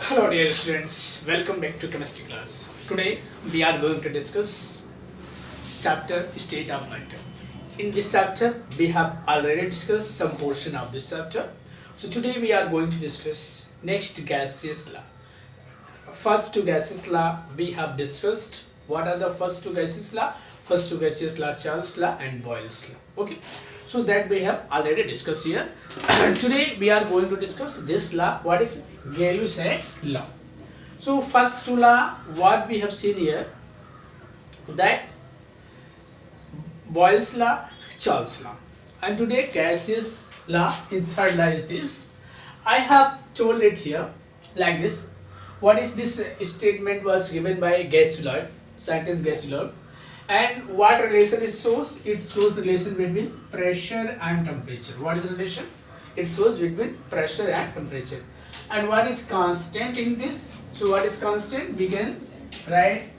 Hello dear students, welcome back to chemistry class. Today we are going to discuss chapter state of matter. In this chapter we have already discussed some portion of this chapter. So today we are going to discuss next gaseous law. First two gaseous law we have discussed. What are the first two gaseous law? First two gaseous law, Charles law and Boyle's law. Okay. So that we have already discussed here. Today we are going to discuss this law. What is Gay-Lussac law? So first two law, what we have seen here, that Boyle's law, Charles law, and today gaseous law. In third law is this. I have told it here like this. What is this statement was given by Gay-Lussac, scientist Gay-Lussac. And what relation it shows? It shows relation between pressure and temperature. What is the relation? It shows between pressure and temperature. And what is constant in this? So what is constant? We can write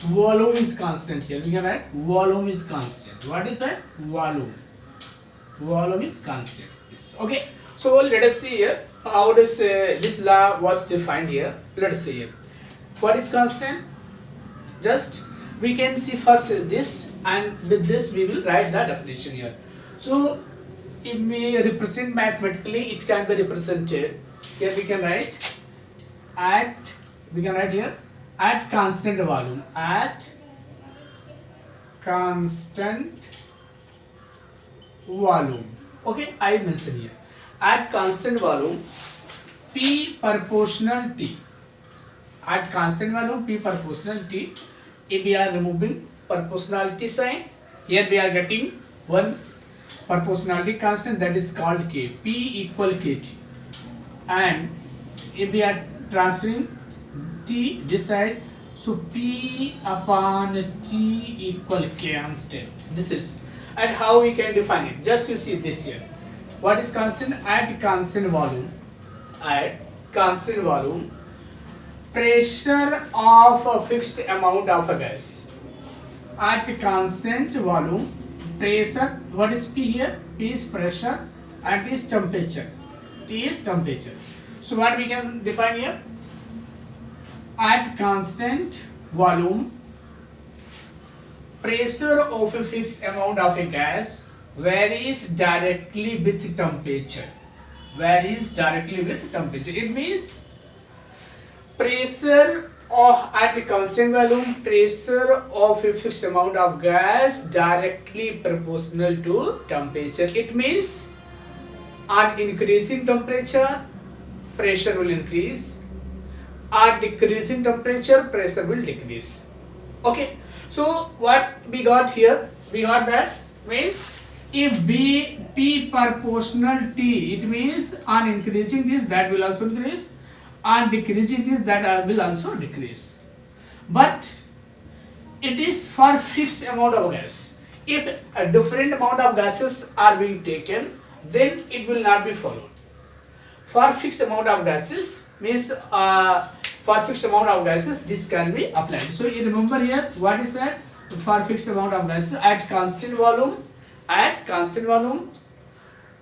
volume is constant here. We can write volume is constant. What is that? Volume. Volume is constant. Yes. Okay. So let us see here how does this law was defined here. Let us see here. What is constant? Just we can see first this, and with this we will write the definition here. So if we represent mathematically, it can be represented here. We can write here at constant volume, at constant volume. Okay, I mention here at constant volume P proportional T. At constant volume P proportional T. If we are removing proportionality sign, here we are getting one proportionality constant, that is called K. P equal KT. And if we are transferring T this side, so P upon T equal constant. This is, and how we can define it? Just you see this here. What is constant? At constant volume. At constant volume, pressure of a fixed amount of a gas. At constant volume, pressure, what is P here? P is pressure and T is temperature. T is temperature. So what we can define here? At constant volume, pressure of a fixed amount of a gas varies directly with temperature. Varies directly with temperature. It means pressure of at constant volume, pressure of a fixed amount of gas directly proportional to temperature. It means on increasing temperature, pressure will increase. On decreasing temperature, pressure will decrease. Okay. So what we got here? We got that means if P proportional T, it means on increasing this, that will also increase. On decreasing this, that will also decrease. But it is for fixed amount of gas. If a different amount of gases are being taken, then it will not be followed. For fixed amount of gases means for fixed amount of gases this can be applied. So you remember here what is that? For fixed amount of gases at constant volume,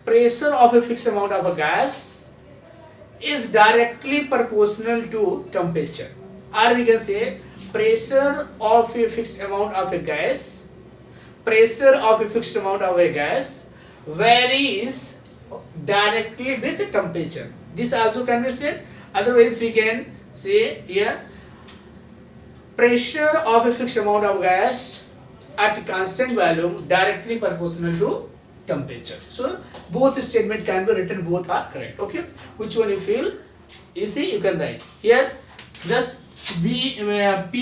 pressure of a fixed amount of a gas is directly proportional to temperature, or we can say pressure of a fixed amount of a gas, varies directly with temperature. This also can be said. Otherwise we can say here pressure of a fixed amount of gas at constant volume directly proportional to temperature. So both statement can be written, both are correct. Okay, which one you feel easy you can write here. Just P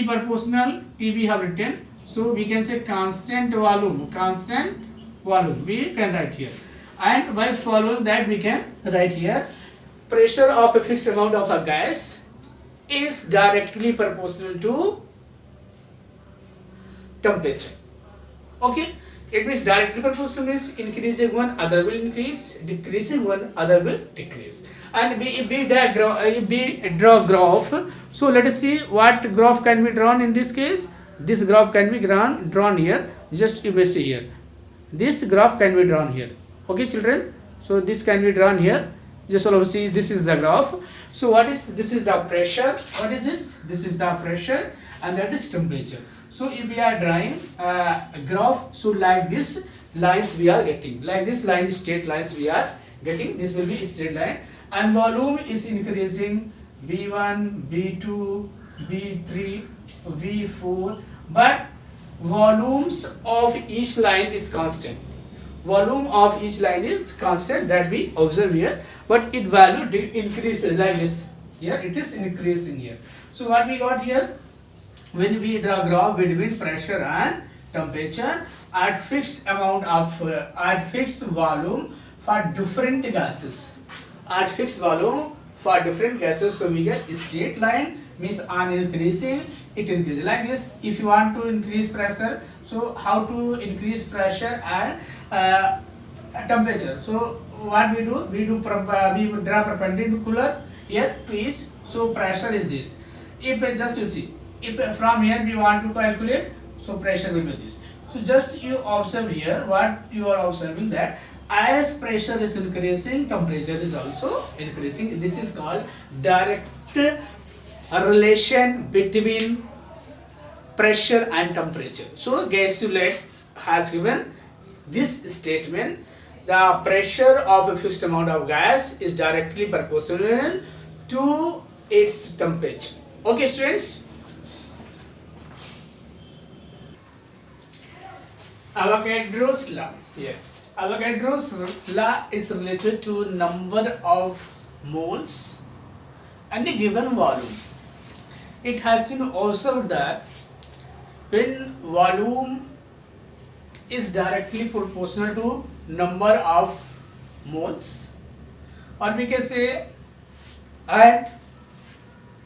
proportional T we have written, so we can say constant volume we can write here, and by following that we can write here pressure of a fixed amount of a gas is directly proportional to temperature. Okay. It means directly proportional means increasing one, other will increase, decreasing one, other will decrease. And if we draw graph, so let us see what graph can be drawn in this case. This graph can be drawn here. Just you may see here. This graph can be drawn here. Okay, children. So this can be drawn here. just all see this is the graph. So what is this is the pressure, what is this is the pressure, and that is temperature. So if we are drawing a graph, so like this lines we are getting, like this line is straight lines we are getting, this will be straight line, and volume is increasing V1, V2, V3, V4, but volumes of each line is constant. Volume of each line is constant, that we observe here, but its value increases like this. Here it is increasing here. So what we got here, when we draw graph between pressure and temperature at fixed amount of at fixed volume for different gases, at fixed volume for different gases, so we get straight line, means on increasing it increases like this. If you want to increase pressure, so how to increase pressure and temperature? So what we do, we draw perpendicular here to each, so pressure is this. If just you see, if from here we want to calculate, so pressure will be this. So just you observe here, what you are observing, that as pressure is increasing, temperature is also increasing. This is called direct relation between pressure and temperature. So Gauss-Lett has given this statement: the pressure of a fixed amount of gas is directly proportional to its temperature. Okay, students. Avogadro's law. Here, Avogadro's law is related to number of moles and a given volume. It has been observed that when volume is directly proportional to number of moles, or we can say at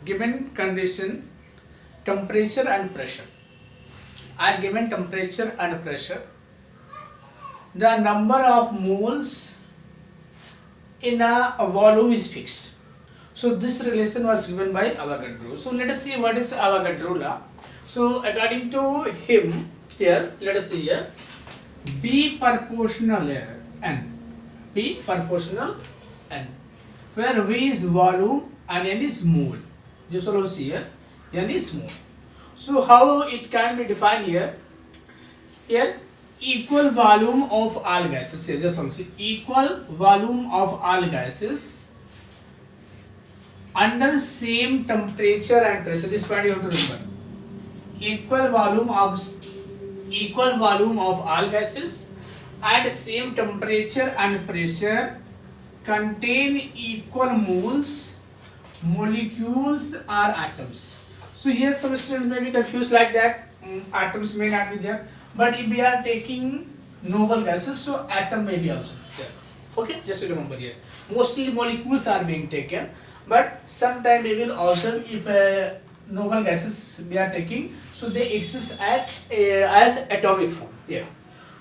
given condition, temperature and pressure, at given temperature and pressure, the number of moles in a volume is fixed. So this relation was given by Avogadro. So let us see what is Avogadro law. So according to him, here let us see here, B proportional n, B proportional n, where V is volume and n is mole. Just also see here, n is mole. So how it can be defined here? Here, equal volume of all gases. Here just also equal volume of all gases under same temperature and pressure. This point you have to remember. Equal volume of all gases at same temperature and pressure contain equal moles, molecules or atoms. So here some students may be confused like that. Atoms may not be there, but if we are taking noble gases, so atom may be also there. Okay, just remember here. Mostly molecules are being taken, but sometime we will observe if noble gases we are taking, so they exist at as atomic form. Yeah.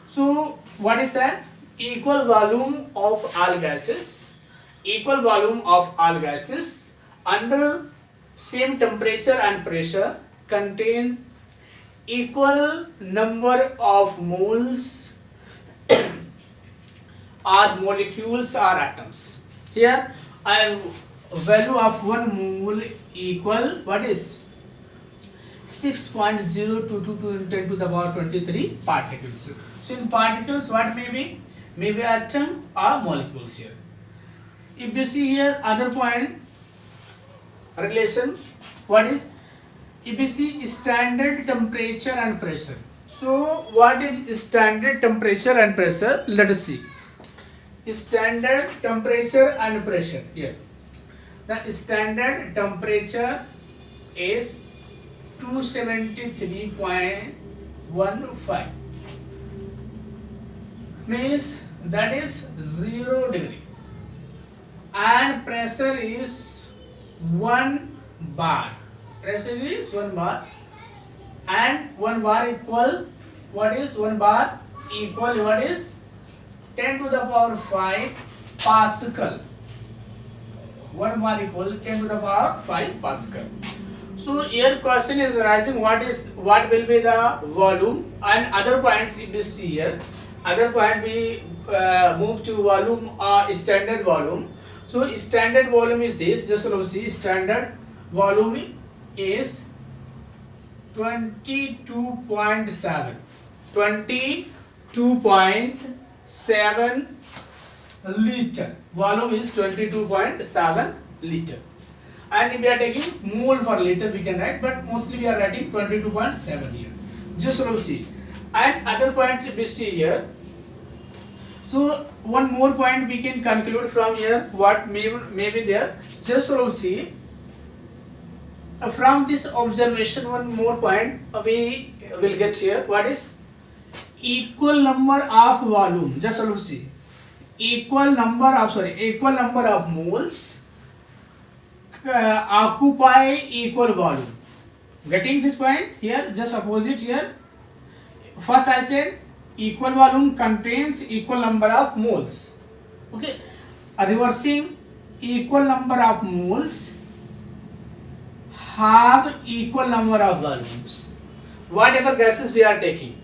So what is that? Equal volume of all gases. Equal volume of all gases under same temperature and pressure contain equal number of moles or molecules or atoms. Here, and value of 1 mole equal what is 6.0222 10 to the power 23 particles. So in particles, what may be? Maybe atom or molecules here. If you see here other point relation, what is? If you see standard temperature and pressure. So what is standard temperature and pressure? Let us see. Standard temperature and pressure here. The standard temperature is 273.15, means that is 0 degree, and pressure is 1 bar. Pressure is 1 bar, and 1 bar equal, what is 1 bar equal, what is 10 to the power 5 Pascal. 1 bar equal 10 to the power 5 Pascal. So here question is arising, what will be the volume, and other points if you see here, other point we move to volume standard volume. So standard volume is this. Just now see standard volume is 22.7. 22.7 liter. Volume is 22.7 liter. And if we are taking mole for liter, we can write, but mostly we are writing 22.7 here. Just now see. And other points we see here. So one more point we can conclude from here. What may be there? Just now see. From this observation, one more point we will get here. What is equal number of volume? Just now see. Equal number of moles occupy equal volume. Getting this point here? Just opposite here. First I said equal volume contains equal number of moles. Okay. Reversing, equal number of moles have equal number of volumes. Whatever gases we are taking,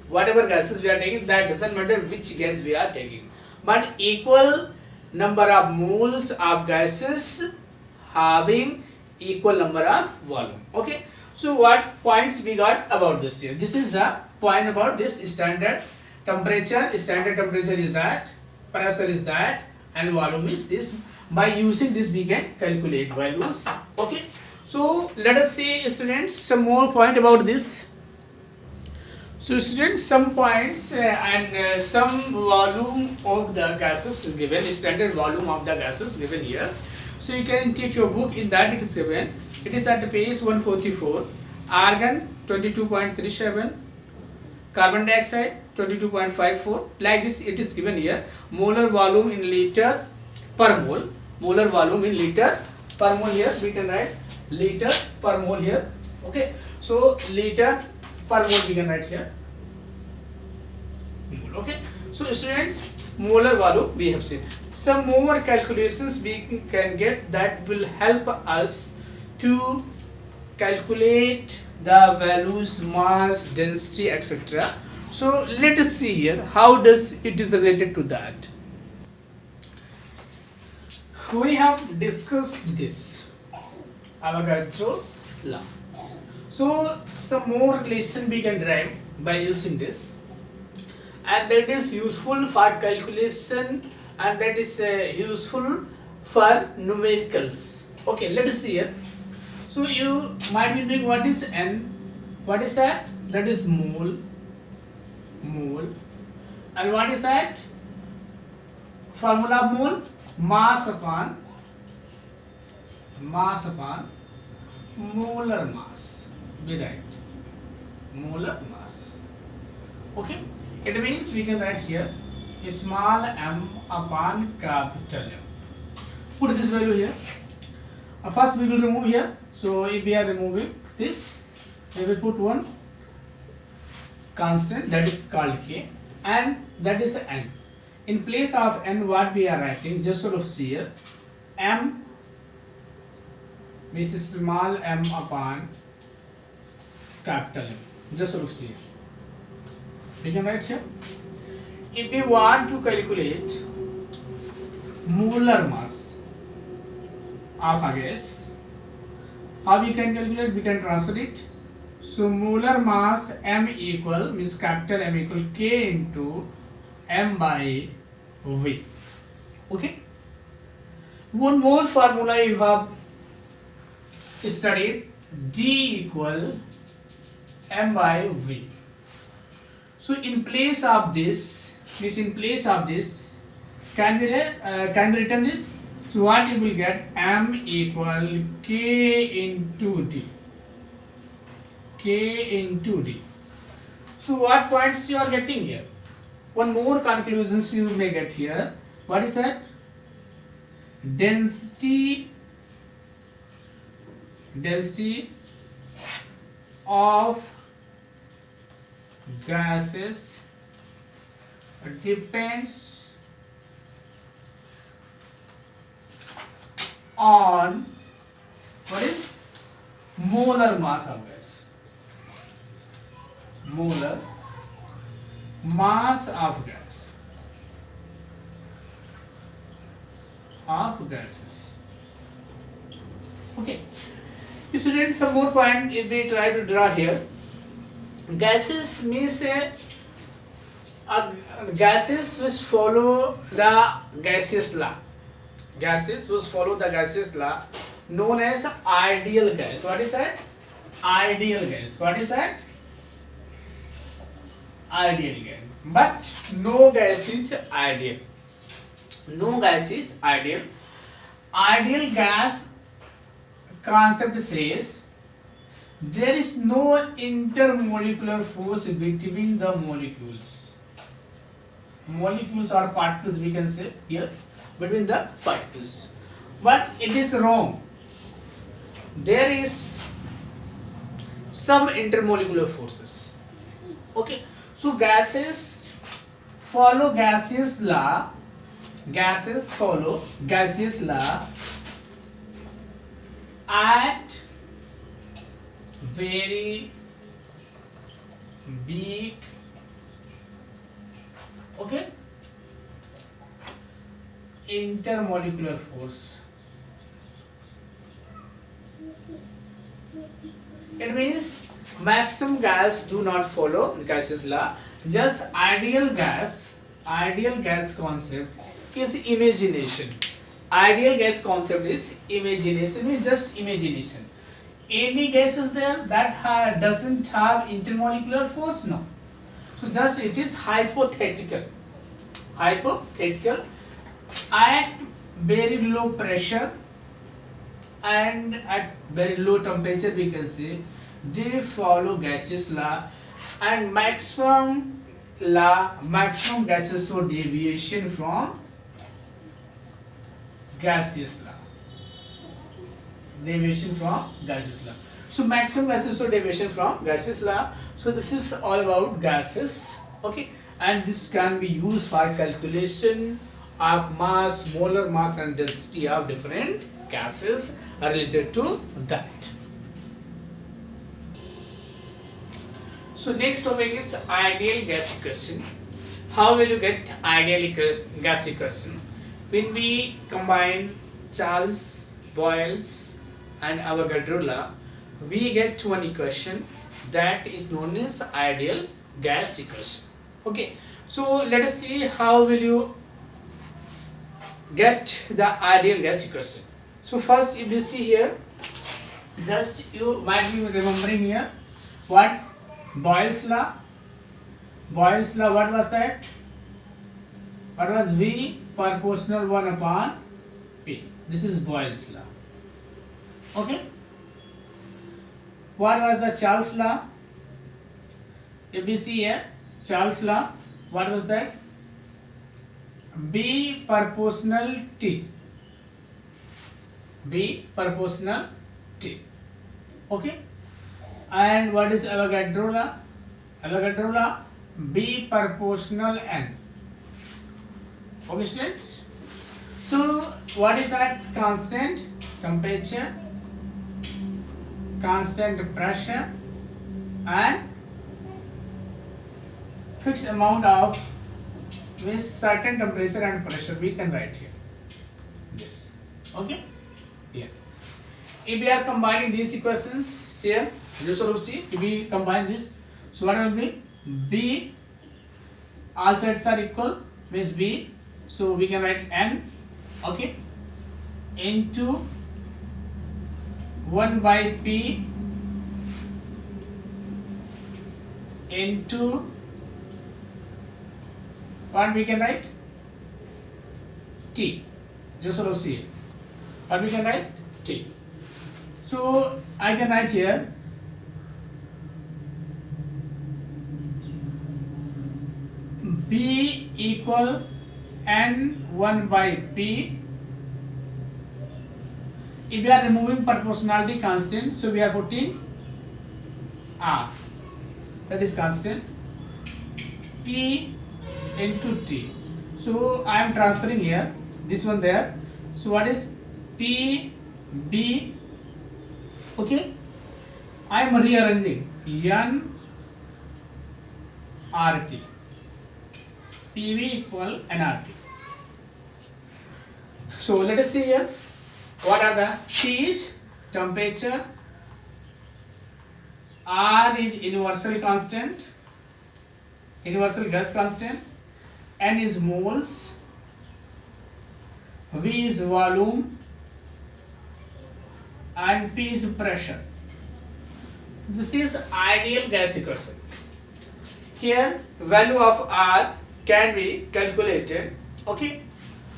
that doesn't matter which gas we are taking, but equal number of moles of gases having equal number of volume. Okay. So what points we got about this here? This is the point about this standard temperature. Standard temperature is that, pressure is that, and volume is this. By using this we can calculate values. Okay. So let us see, students, some more point about this. So students, some points and some volume of the gases is given. Standard volume of the gases given here. So you can take your book, in that it is given. It is at page 144. Argon 22.37, carbon dioxide 22.54. Like this it is given here. Molar volume in liter per mole. Molar volume in liter per mole. Here we can write liter per mole here. Okay. So liter per mole we can write here. Okay. So students, molar volume we have seen. Some more calculations we can get that will help us to calculate the values, mass, density, etc. So let us see here how does it is related to that. We have discussed this, Avogadro's law. So some more relation we can derive by using this, and that is useful for calculation, and that is useful for numericals. Okay, let us see here. So you might be doing, what is N? What is that? That is mole. And what is that? Formula of mole? Mass upon molar mass. Be right. Molar mass. Okay. It means we can write here small m upon capital M. Put this value here. First we will remove here. So if we are removing this, we will put one constant, that is called K, and that is N. In place of N, what we are writing, just sort of see here, M means small m upon capital M. Just sort of see here. We can write here. If we want to calculate molar mass of a gas, how we can calculate? We can transfer it. So molar mass M equal, means capital M equal K into M by V. Okay. One more formula you have studied, D equal M by V. So in place of this, can we written this? So what you will get? M equal K into D. So what points you are getting here? One more conclusions you may get here. What is that? Density of gases depends on what is molar mass of gas. Molar mass of gas. of gases. Okay, students, some more point if we try to draw here. Gases means gases which follow the gaseous law. Gases which follow the gaseous law known as ideal gas. What is that? Ideal gas. What is that? Ideal gas. But no gas is ideal. No gas is ideal. Ideal gas concept says there is no intermolecular force between the molecules. Molecules or particles, we can say here, between the particles. But it is wrong. There is some intermolecular forces. Okay, so gases follow gaseous law. Gases follow gaseous law at very big, okay, intermolecular force. It means maximum gas do not follow gaseous law. Just ideal gas concept is imagination. Ideal gas concept is imagination, means just imagination. Any gas is there that doesn't have intermolecular force? No. So just it is hypothetical. Hypothetical. At very low pressure and at very low temperature, we can say they follow gaseous law, and maximum gases show deviation from gaseous law. Deviation from gaseous law. So maximum gases show deviation from gaseous law. So this is all about gases. Okay, and this can be used for calculation of mass, molar mass and density of different gases related to that. So next topic is ideal gas equation. How will you get ideal gas equation? When we combine Charles, Boyle's and Avogadro law, we get one equation that is known as ideal gas equation. Okay, so let us see how will you get the ideal gas equation. So first, if you see here, just you might be remembering here what Boyle's law. Boyle's law, what was that? What was V proportional 1 upon P? This is Boyle's law. Okay. What was the Charles law? If we see here, Charles law, what was that? B proportional T. B proportional T. Okay. And what is Avogadro law? Avogadro law, B proportional N. Okay, students. So what is that? Constant temperature, constant pressure and fixed amount of with certain temperature and pressure, we can write here this. Okay, here if we are combining these equations here, you should see if we combine this, so what will be B, all sides are equal, means B, so we can write N, okay, into 1 by P into what we can write T. You should see what we can write T. So I can write here B equal N 1 by P. If we are removing proportionality constant, so we are putting R, that is constant, P into T. So I am transferring here this one there. So what is P B? Okay, I am rearranging N R T. PV equal nRT. So let us see here. What are the T is temperature, R is universal constant, universal gas constant, N is moles, V is volume, and P is pressure. This is ideal gas equation. Here value of R can be calculated. Okay,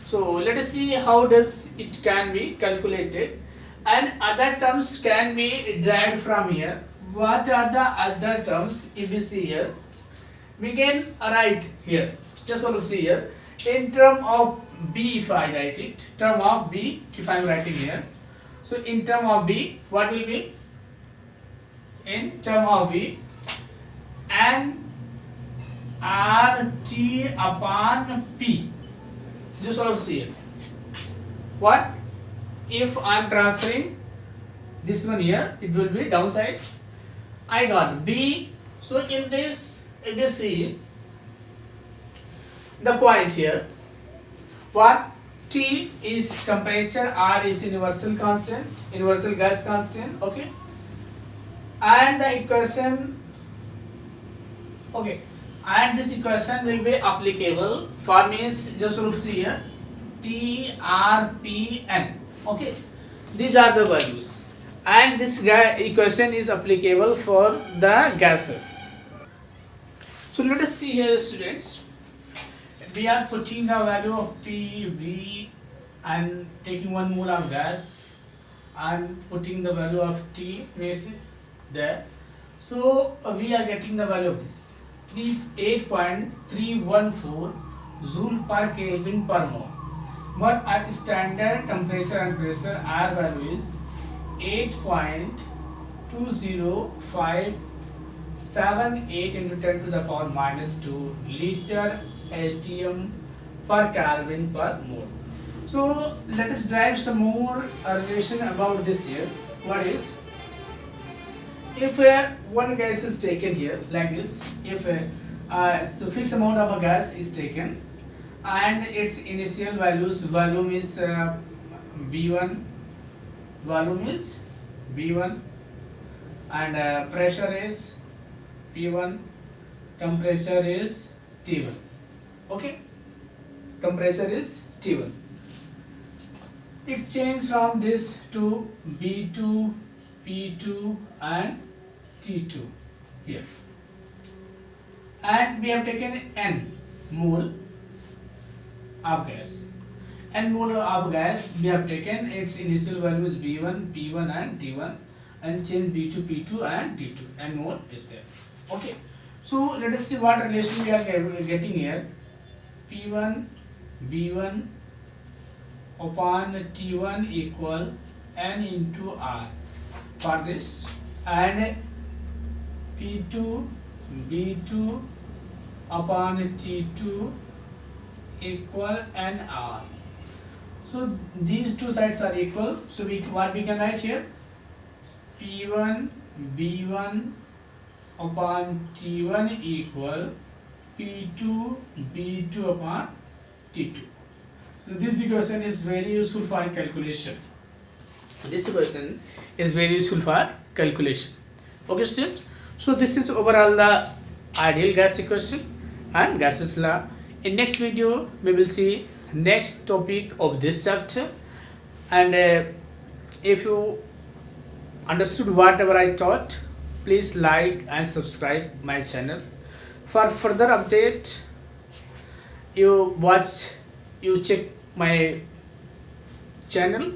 so let us see how does it can be calculated, and other terms can be derived from here. What are the other terms? If we see here, we can write here. Just want to see here in term of B. If I write it, term of B, if I am writing here, so in term of B, what will be? In term of B, and RT upon P. Just sort of see it. What if I am transferring this one here? It will be downside. I got B. So in this, if you see the point here, what T is temperature, R is universal constant, universal gas constant. Okay, and the equation. Okay. And this equation will be applicable for means just sort of see here T, R, P, N. Okay, these are the values, and this equation is applicable for the gases. So let us see here, students. We are putting the value of P, V, and taking 1 mole of gas and putting the value of T means there. So we are getting the value of this 8.314 joule per Kelvin per mole. But at standard temperature and pressure, R value is 8.20578 into 10 to the power minus 2 liter atm per Kelvin per mole. So let us derive some more relation about this here. What is? If one gas is taken here like this, if so fixed amount of a gas is taken and its initial values, volume is B1, volume is B1, and pressure is P1, temperature is T1. Okay, temperature is T1. It changed from this to B2, P2 and T2 here, and we have taken N mole of gas. N mole of gas we have taken, its initial value is B1, P1 and T1, and change B2, P2 and T2. N mole is there. Okay, so let us see what relation we are getting here. P1 B1 upon T1 equal N into R for this, and P2 B2 upon T2 equal NR. So these two sides are equal. So what we can write here? P1 B1 upon T1 equal P2 B2 upon T2. So this equation is very useful for calculation. This equation is very useful for calculation. Okay, students. So this is overall the ideal gas equation and gases law. In next video we will see next topic of this chapter, and if you understood whatever I taught, please like and subscribe my channel. For further update, you check my channel,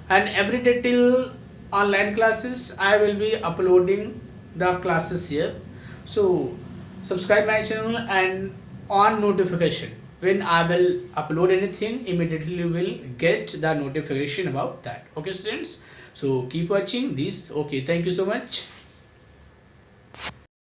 and every day till online classes I will be uploading the classes here. So subscribe my channel and on notification. When I will upload anything, immediately you will get the notification about that. Okay, students, so keep watching this. Okay, thank you so much.